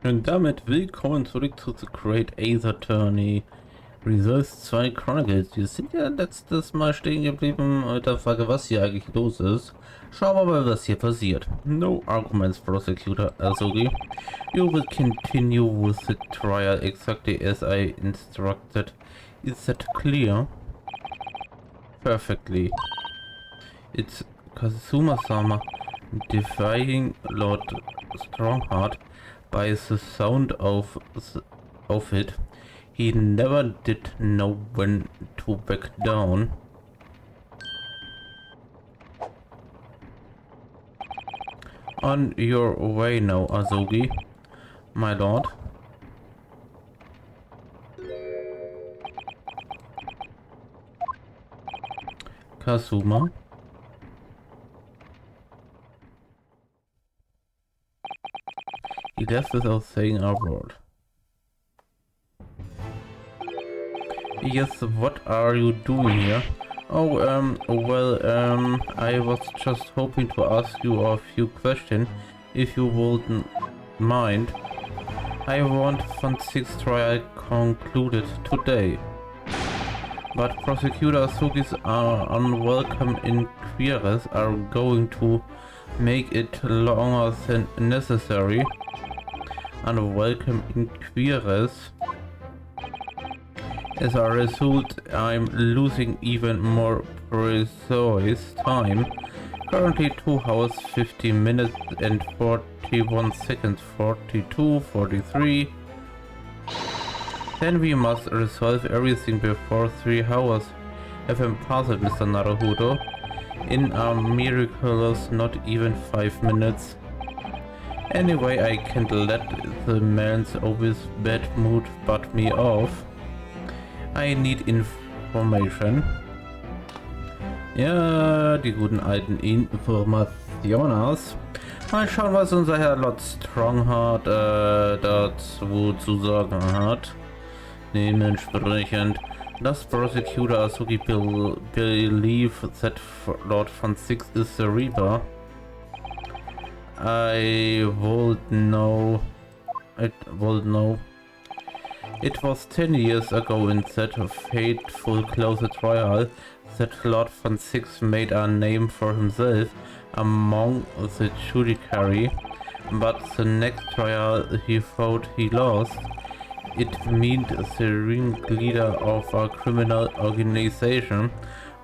Und damit willkommen zurück zu The Great Ace Attorney Results 2 Chronicles. Wir sind ja letztes Mal stehen geblieben mit der Frage, was hier eigentlich los ist. Schauen wir mal, was hier passiert. No arguments, prosecutor Asogi. You will continue with the trial exactly as I instructed. Is that clear? Perfectly. It's Kazuma-sama defying Lord Strongheart by the sound of it. He never did know when to back down. On your way now, Asogi, my lord. Kazuma. He left without saying a word. Yes, what are you doing here? Oh, I was just hoping to ask you a few questions, if you wouldn't mind. I want Fund 6 trial concluded today. But Prosecutor Sugi's unwelcome inquiries are going to make it longer than necessary. Unwelcome inquiries. As a result, I'm losing even more precious time. Currently 2 hours 50 minutes and 41 seconds, 42, 43. Then we must resolve everything before 3 hours have passed, Mr. Naruhodo. In a miraculous not even 5 minutes. Anyway, I can't let the man's always bad mood butt me off. I need information. Ja, die guten alten Informationas. Mal schauen, was unser Herr Lord Strongheart dazu zu sagen hat. Dementsprechend, does Prosecutor Asogi believe that Lord Fund 6 is the Reaper? I would know. It was 10 years ago in that fateful closed trial that Lord Fund 6 made a name for himself among the judiciary, but the next trial he thought he lost. It meant the ringleader of a criminal organization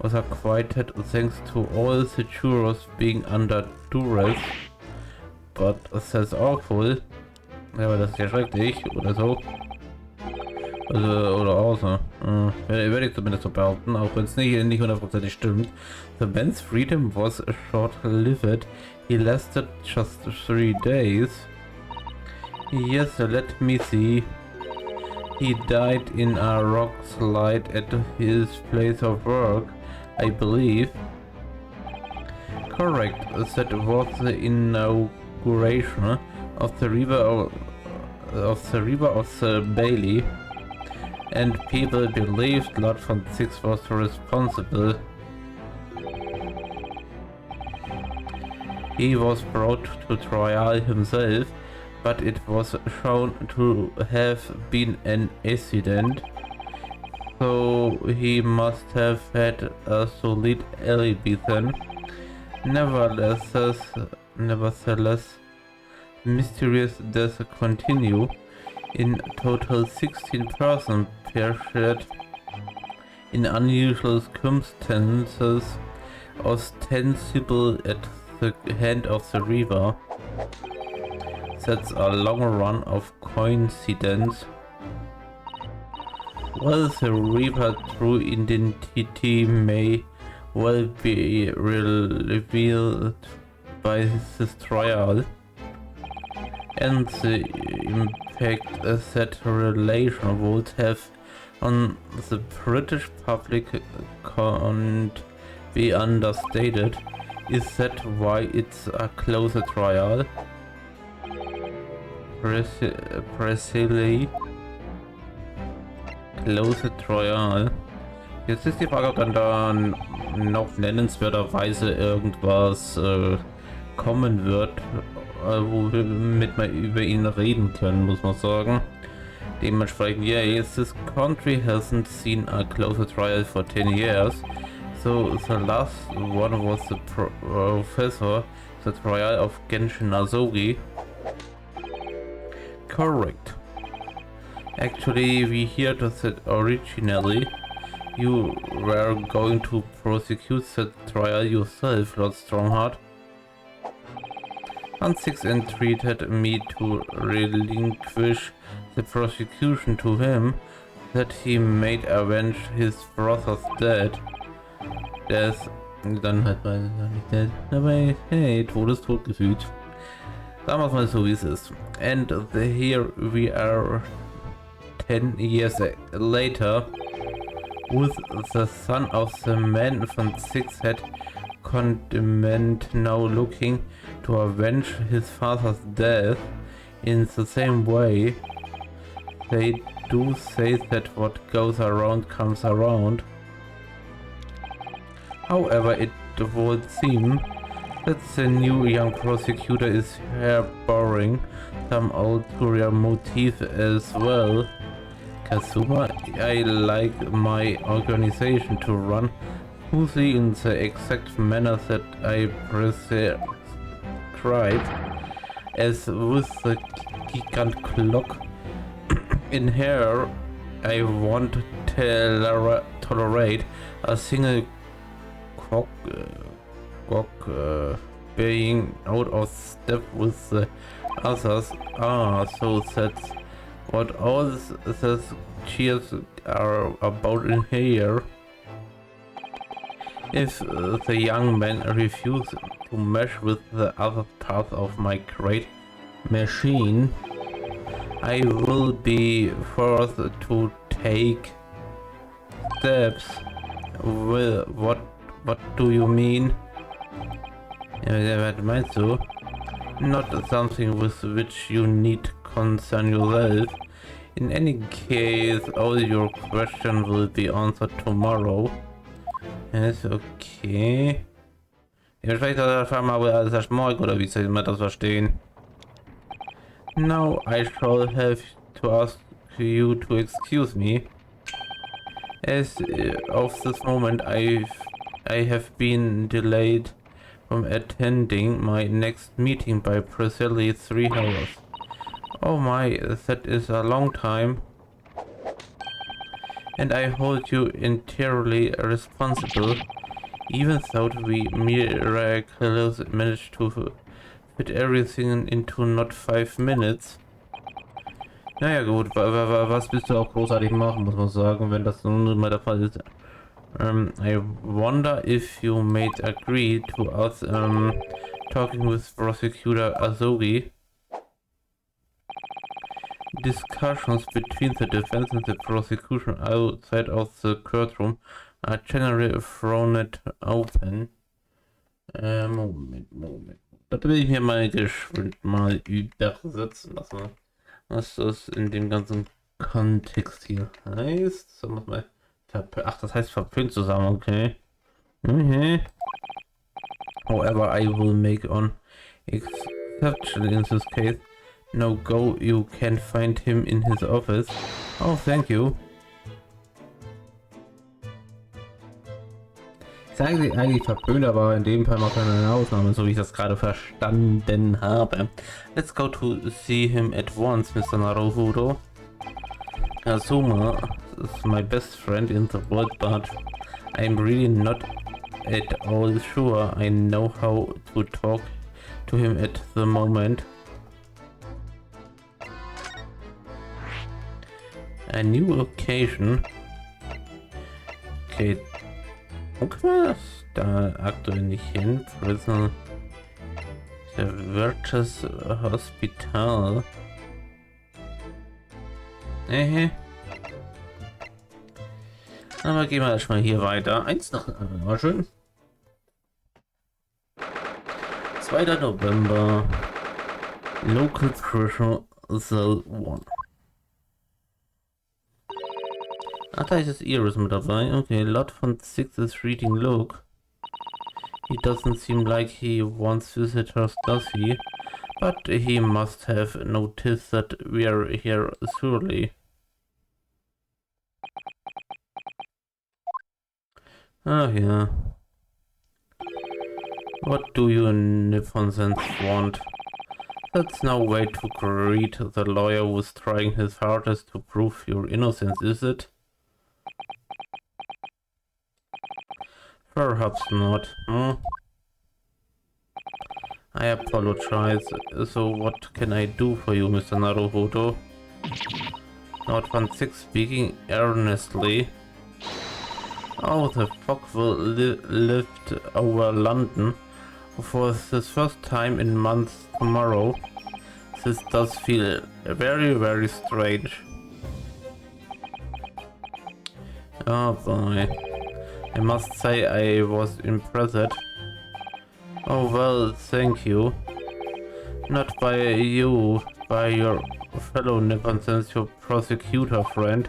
was acquitted thanks to all the jurors being under duress. But that's awful. Ja, aber das ist ja schrecklich, oder so. Also, oder außer. Werde ich zumindest so behaupten, auch wenn es nicht hundertprozentig stimmt. The man's freedom was short-lived. He lasted just 3 days. Yes, let me see. He died in a rock slide at his place of work, I believe. Correct, that was the inauguration of the river of the Bailey, and people believed Lord Fund 6 was responsible. He was brought to trial himself, but it was shown to have been an accident, so he must have had a solid alibi then. Nevertheless, mysterious deaths continue. In total 16 persons perished in unusual circumstances, ostensible at the hand of the Reaper. That's a long run of coincidence. Well, the Reaper's true identity may well be revealed by this trial, and the impact that relation would have on the British public can't be understated. Is that why it's a closer trial? Presley. Close Trial. Jetzt ist die Frage, ob dann noch nennenswerterweise irgendwas kommen wird womit wir über ihn reden können, muss man sagen. Dementsprechend, yeah, this country hasn't seen a closer trial for 10 years. So the last one was the professor, the trial of Genshin Azogi. Correct. Actually, we heard that originally you were going to prosecute the trial yourself, Lord Strongheart. And 6 entreated me to relinquish the prosecution to him, that he might avenge his brother's death. Dann halt mal nicht dead, aber hey, Todestod gefühlt. Sagen wir mal so, wie es ist. And here we are 10 years later, with the son of the man from Six Head condemned now looking to avenge his father's death in the same way. They do say that what goes around comes around. However, it would seem that the new young prosecutor is harboring some ulterior motive as well. Kazuma, I like my organization to run smoothly in the exact manner that I prescribe, as with the gigant clock in here, I won't tolerate a single clock being out of step with the others. So that's what all these cheers are about in here. If the young man refuses to mesh with the other parts of my great machine, I will be forced to take steps. Well, what do you mean? What meinst du? Not something with which you need concern yourself. In any case, all your questions will be answered tomorrow. Yes, okay. Ja, vielleicht erfahren wir aber alles erst morgen, oder wie soll man das verstehen? Now I shall have to ask you to excuse me. As of this moment I have been delayed from attending my next meeting by precisely 3 hours. Oh my, that is a long time. And I hold you entirely responsible, even though we miraculously managed to fit everything into not 5 minutes. Naja gut, was willst du auch großartig machen, muss man sagen, wenn das nun mal der Fall ist. I wonder if you might agree to us talking with Prosecutor Azogi. Discussions between the defense and the prosecution outside of the courtroom are generally thrown open. Moment. Das will ich mir mal geschwind mal übersetzen lassen, was das in dem ganzen Kontext hier heißt. So, muss mal. Ach, das heißt verpönt zusammen, okay. However, I will make an exception in this case. No go, you can find him in his office. Oh, thank you. Ich sage sie eigentlich verpönt, aber in dem Fall macht er eine Ausnahme, so wie ich das gerade verstanden habe. Let's go to see him at once, Mr. Naruhodo. Kazuma is my best friend in the world, but I'm really not at all sure I know how to talk to him at the moment. A new location. Okay. Wo können wir das da aktuell nicht hin? Prison. The Virtus Hospital. Aber gehen wir erstmal hier weiter. Eins noch. War schön. 2. November. Local Pressure Cell 1. Ach, da ist das Iris mit dabei. Okay, Lot von 6 is reading look. He doesn't seem like he wants visitors, does he? But he must have noticed that we're here surely. Ah, yeah. What do you Nippons want? That's no way to greet the lawyer who's trying his hardest to prove your innocence, is it? Perhaps not, hmm? I apologize. So what can I do for you, Mr. Naruhodo? Not 1-6 speaking earnestly. Oh, the fog will lift over London for the first time in months tomorrow. This does feel very, very strange. Oh boy. I must say I was impressed. Oh well, thank you. Not by you, by your fellow Nippons, your prosecutor friend.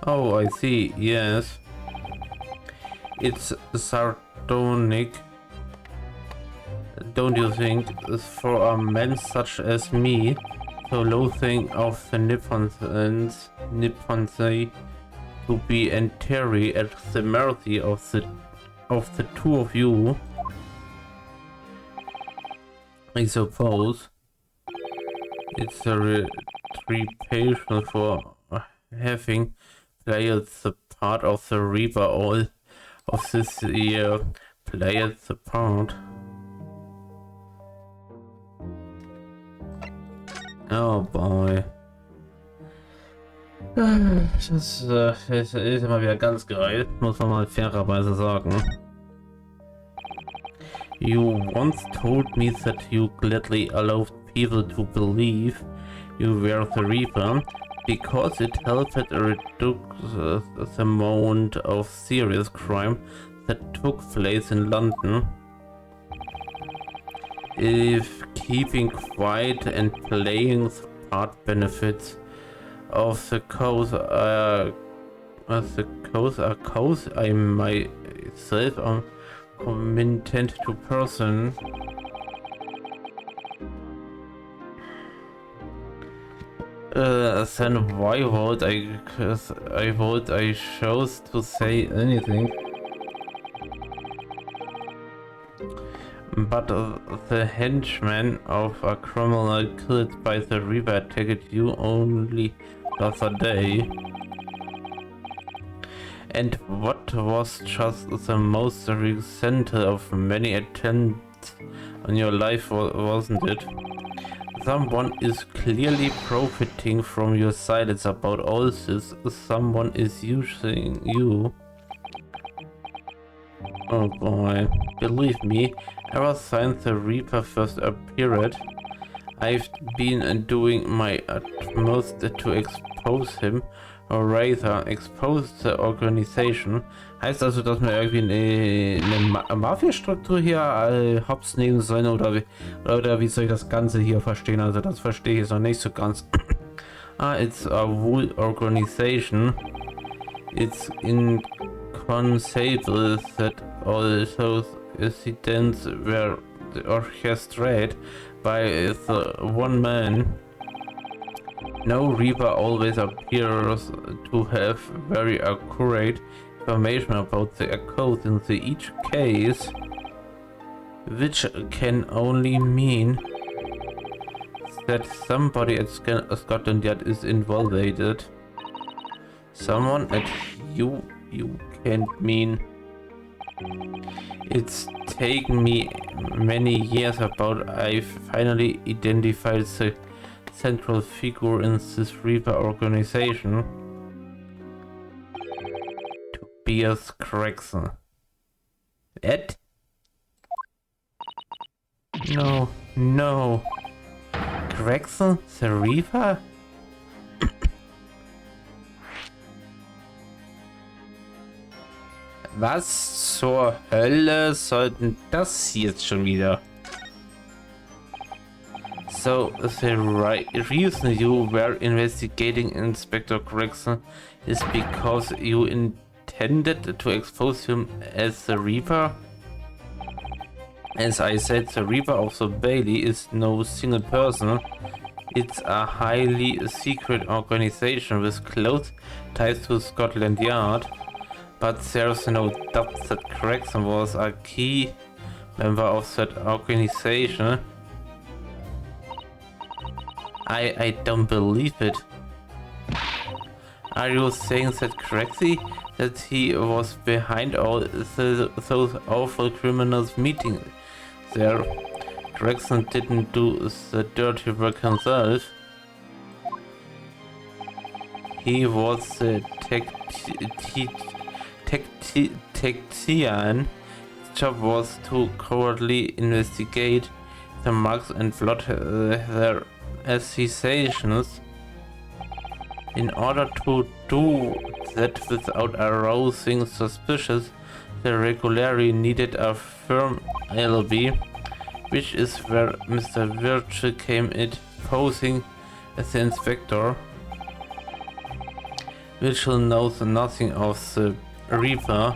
Oh, I see, yes. It's sardonic, don't you think, for a man such as me, the loathing of the Nippons to be entirely at the mercy of the two of you? I suppose it's a retribution for having played the part of the Reaper all of this year. Played the part. Oh boy. Das ist immer wieder ganz geil, muss man mal fairerweise sagen. You once told me that you gladly allowed people to believe you were the Reaper because it helped reduce the amount of serious crime that took place in London. If keeping quiet and playing the part benefits of the cause I myself am committed to person. Then why would I chose to say anything? But the henchman of a criminal killed by the Reaper attacked you only the other day. And what was just the most recent of many attempts on your life, wasn't it? Someone is clearly profiting from your silence about all this. Someone is using you. Oh boy. Believe me, ever since the Reaper first appeared, I've been doing my utmost to expose him, or rather expose the organization. Heißt also, dass wir irgendwie eine Mafia-Struktur hier hops nehmen sollen, oder wie soll ich das Ganze hier verstehen? Also das verstehe ich jetzt noch nicht so ganz. It's a whole organization. It's inconceivable that all those incidents were orchestrated by the one man. No Reaper always appears to have very accurate information about the occult in each case, which can only mean that somebody at Scotland Yard is involved. Someone at you can't mean. It's taken me many years, but I finally identified the central figure in this Reaper organization. Tobias Gregsy. Ed? No. Gregsy? The Reaper? Was zur Hölle sollten das jetzt schon wieder? So, the reason you were investigating Inspector Gregsy is because you intended to expose him as the Reaper? As I said, the Reaper of the Bailey is no single person. It's a highly secret organization with close ties to Scotland Yard. But there's no doubt that Gregsy was a key member of that organization. I don't believe it. Are you saying that Gregsy, that he was behind all those awful criminals meeting there? Gregsy didn't do the dirty work himself. He was the tactician. His job was to covertly investigate the marks and plot their accusations. In order to do that without arousing suspicion, they regularly needed a firm alibi, which is where Mr. Virtue came in, posing as the inspector. Virtue knows nothing of the Reaper,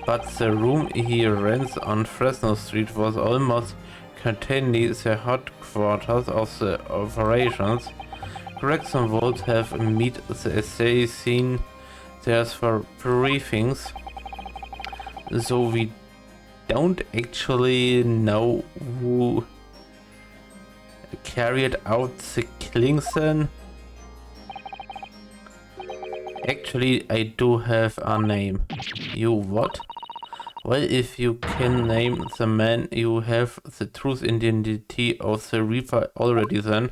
but the room he rents on Fresno Street was almost certainly the headquarters of the operations. Gregsy would have met the assassin there for briefings, so we don't actually know who carried out the killings then. Actually, I do have a name. You what? Well, if you can name the man, you have the true identity of the Reaper already then.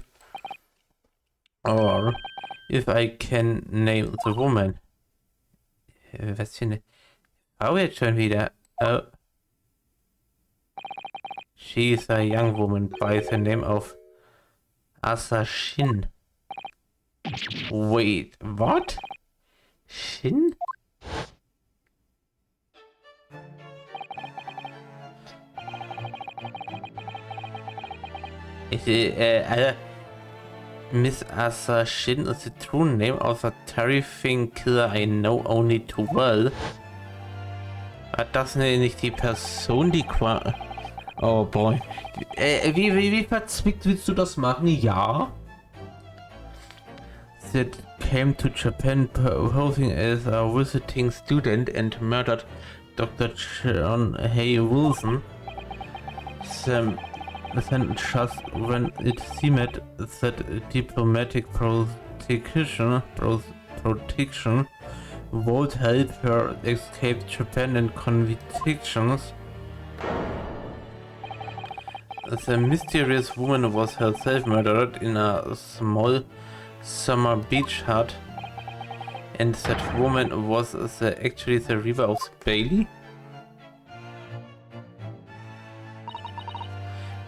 Or if I can name the woman. Was für eine Frau jetzt schon wieder? Oh. She is a young woman by the name of Assassin. Wait, what? Shin? Miss Assassin is the true name of a terrifying killer I know only too well. War das nicht die Person, die Oh boy. Wie verzwickt willst du das machen? Ja. That came to Japan posing as a visiting student and murdered Dr. John Hay Wilson. Then just when it seemed that diplomatic protection would help her escape Japan and convictions, the mysterious woman was herself murdered in a small summer beach hut, and that woman was actually the Reaper of the Bailey.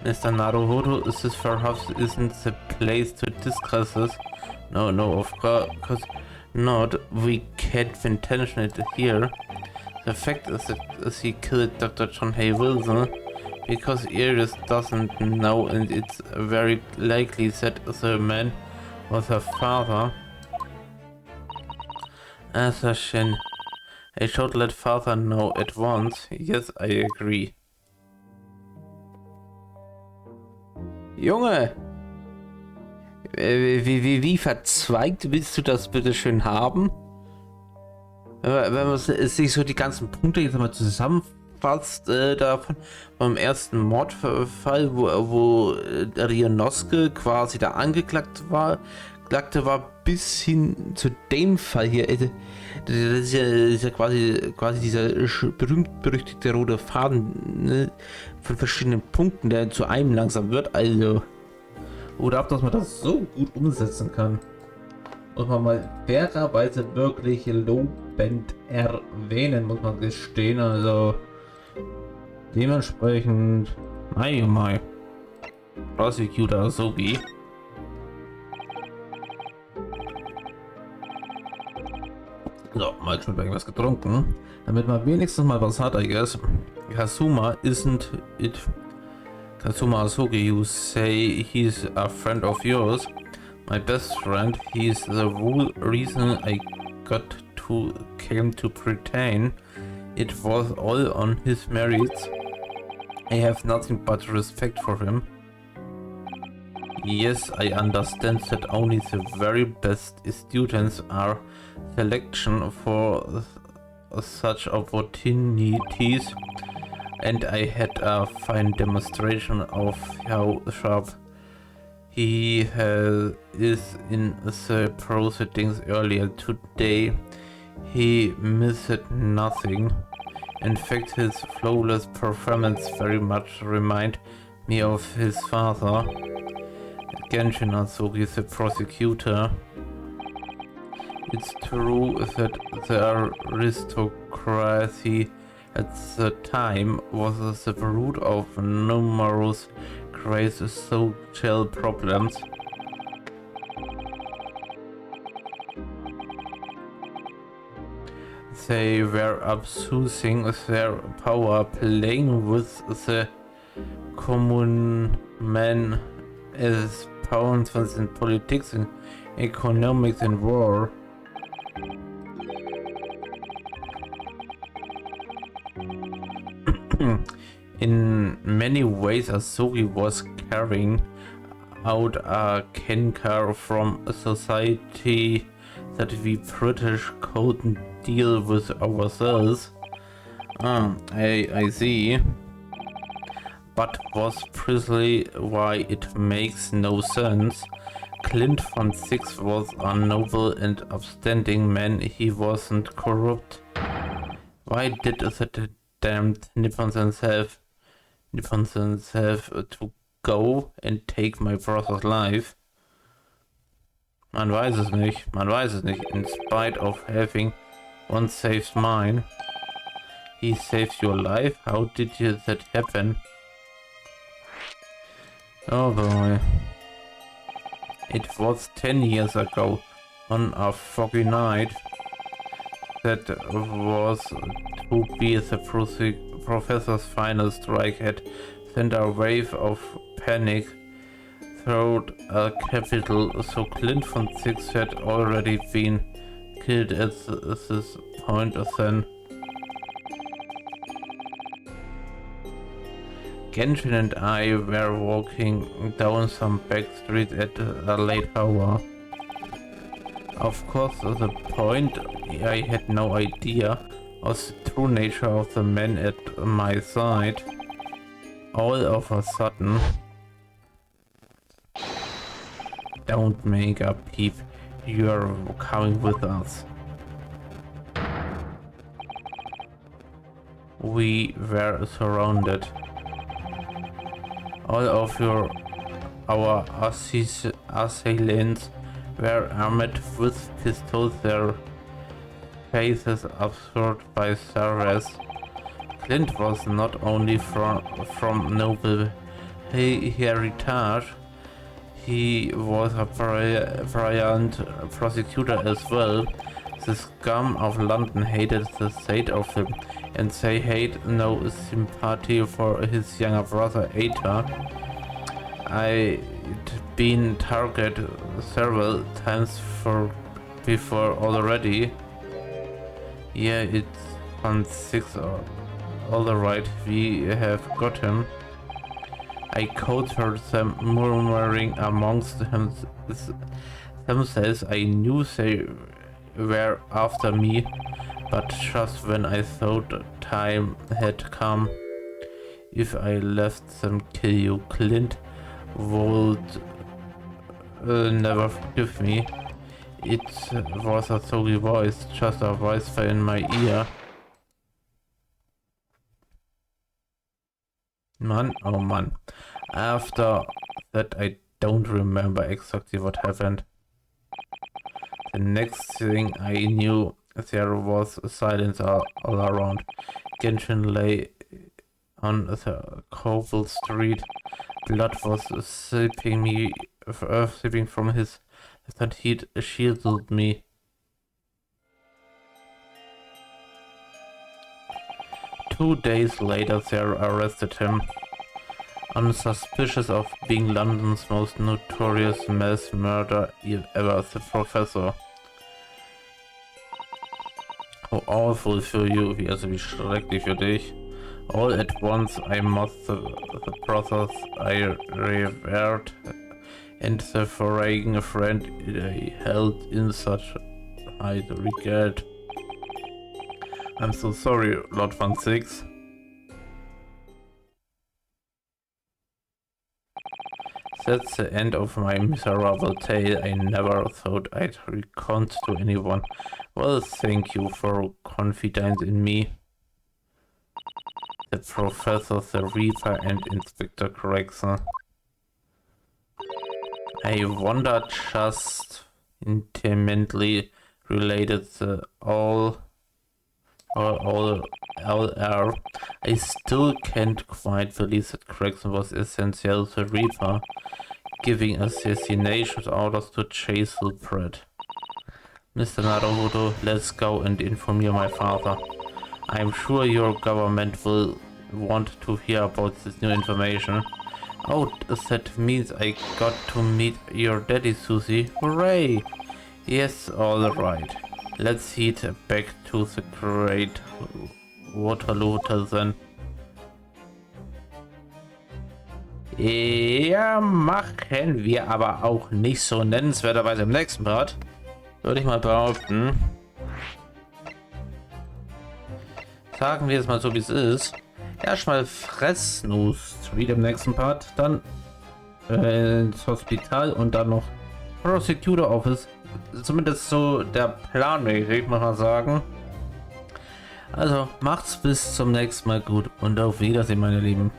Mr. Naruhodo, this perhaps isn't the place to discuss this. No, of course not. We can't mention it here. The fact is that he killed Dr. John Hay Wilson because Iris doesn't know, and it's very likely that the man was her father. Assassin. I should let father know at once. Yes, I agree. Junge! Wie verzweigt willst du das bitte schön haben? Wenn man sich so die ganzen Punkte jetzt mal zusammenfasst, davon beim ersten Mordfall, wo Rionoske quasi der Angeklagte war, bis hin zu dem Fall hier. Das ist ja quasi dieser berühmt-berüchtigte rote Faden, ne, von verschiedenen Punkten, der zu einem langsam wird. Also, oder ob dass man das so gut umsetzen kann. Muss man mal fairerweise wirklich lobend erwähnen, muss man gestehen. Also, dementsprechend, mai. Prosecutor Sogi. So, mal schon irgendwas getrunken, damit man wenigstens mal was hat, I guess. Kazuma isn't it. Kazuma Asogi, you say he's a friend of yours. My best friend, he's the whole reason I came to Britain. It was all on his merits. I have nothing but respect for him. Yes, I understand that only the very best students are selection for such opportunities, and I had a fine demonstration of how sharp he is in the proceedings earlier today. He missed nothing. In fact, his flawless performance very much reminded me of his father, Genshin Azuki, the prosecutor. It's true that the aristocracy at the time was the root of numerous great social problems. They were abusing their power, playing with the common man as pawns in politics and economics and war. In many ways, Azuki was carrying out a canker from a society that we British couldn't deal with ourselves. I see. But was precisely why it makes no sense. Clint von Six was a noble and upstanding man. He wasn't corrupt. Why did that damned Nippons have to go and take my brother's life? Man weiß es nicht. In spite of having once saved mine. He saved your life? How did that happen? Oh boy. It was 10 years ago, on a foggy night. That was to be the professor's final strike had sent a wave of panic throughout a capital, so Clint von Six had already been killed at this point then. Genshin and I were walking down some back street at a late hour. Of course, the point I had no idea of the true nature of the man at my side. All of a sudden, don't make a peep, you're coming with us. We were surrounded. All of our assailants were armed with pistols, their faces obscured by stars. Clint was not only from noble heritage, he was a brilliant prosecutor as well. The scum of London hated the sight of him, and they had no sympathy for his younger brother Ada. I'd been targeted several times before already. Yeah, it's on 6. Alright, we have got him. I could hear them murmuring amongst themselves. I knew they were after me, but just when I thought time had come. If I left them kill you, Clint would never forgive me. It was a sorry voice, just a voice fell in my ear. Man, oh man. After that I don't remember exactly what happened. The next thing I knew, there was silence all around. Genshin lay on the cobble street. Blood was seeping from his left hand. He'd shielded me. Two days later, they arrested him on suspicion of being London's most notorious mass murderer ever, the professor. How awful für you, also wie schrecklich für dich. All at once I must the brothers I revered and the foreign friend I held in such high regard. I'm so sorry, Lord Van Six. That's the end of my miserable tale. I never thought I'd recount to anyone. Well, thank you for confidence in me. The Professor, the Reaper, and Inspector Gregsy. I wonder, just intimately related the all are. I still can't quite believe that Gregsy was essential to Reaper, giving assassination orders to chase the bread. Mr. Naruto, let's go and inform my father. I'm sure your government will want to hear about this new information. Oh, that means I got to meet your daddy, Susie. Hooray! Yes, all right. Let's head back to the Great Waterloo Hotel then. Ja, machen wir aber auch nicht so nennenswerterweise im nächsten Part. Würde ich mal behaupten. Sagen wir es mal so, wie es ist. Erstmal Fressnuss wieder im nächsten Part, dann ins Hospital und dann noch Prosecutor Office. Zumindest so der Plan, würde ich mal sagen. Also macht's bis zum nächsten Mal gut und auf Wiedersehen, meine Lieben.